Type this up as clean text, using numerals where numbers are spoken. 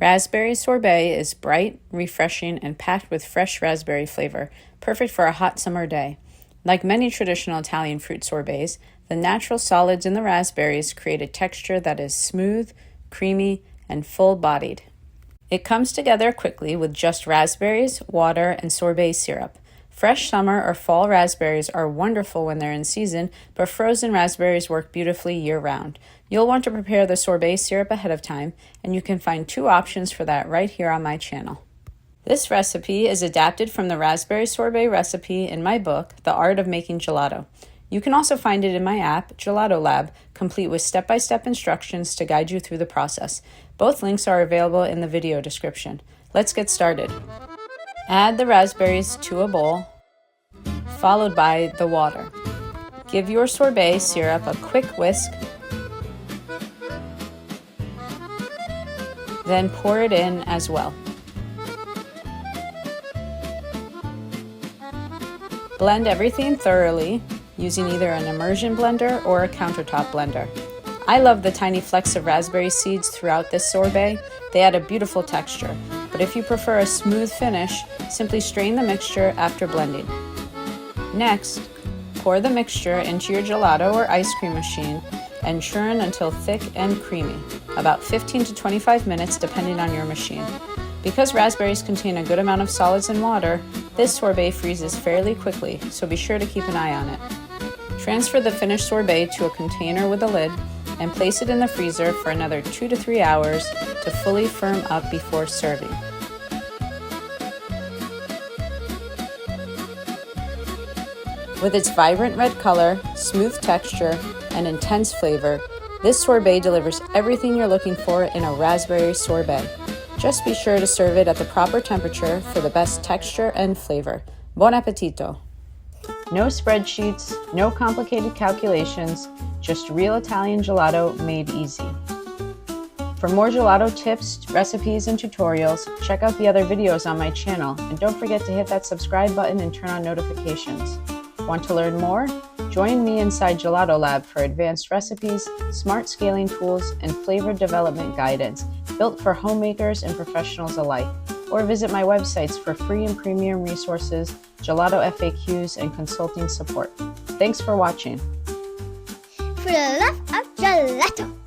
Raspberry sorbet is bright, refreshing, and packed with fresh raspberry flavor, perfect for a hot summer day. Like many traditional Italian fruit sorbets, the natural solids in the raspberries create a texture that is smooth, creamy, and full-bodied. It comes together quickly with just raspberries, water, and sorbet syrup. Fresh summer or fall raspberries are wonderful when they're in season, but frozen raspberries work beautifully year-round. You'll want to prepare the sorbet syrup ahead of time, and you can find 2 options for that right here on my channel. This recipe is adapted from the raspberry sorbet recipe in my book, The Art of Making Gelato. You can also find it in my app, GelatoLab, complete with step-by-step instructions to guide you through the process. Both links are available in the video description. Let's get started. Add the raspberries to a bowl, followed by the water. Give your sorbet syrup a quick whisk, then pour it in as well. Blend everything thoroughly using either an immersion blender or a countertop blender. I love the tiny flecks of raspberry seeds throughout this sorbet. They add a beautiful texture, but if you prefer a smooth finish, simply strain the mixture after blending. Next, pour the mixture into your gelato or ice cream machine and churn until thick and creamy, about 15 to 25 minutes depending on your machine. Because raspberries contain a good amount of solids and water, this sorbet freezes fairly quickly, so be sure to keep an eye on it. Transfer the finished sorbet to a container with a lid and place it in the freezer for another 2 to 3 hours to fully firm up before serving. With its vibrant red color, smooth texture, and intense flavor, this sorbet delivers everything you're looking for in a raspberry sorbet. Just be sure to serve it at the proper temperature for the best texture and flavor. Buon appetito! No spreadsheets, no complicated calculations, just real Italian gelato made easy. For more gelato tips, recipes, and tutorials, check out the other videos on my channel, and don't forget to hit that subscribe button and turn on notifications. Want to learn more? Join me inside GelatoLab for advanced recipes, smart scaling tools, and flavor development guidance built for homemakers and professionals alike. Or visit my websites for free and premium resources, gelato FAQs, and consulting support. Thanks for watching. For the love of gelato.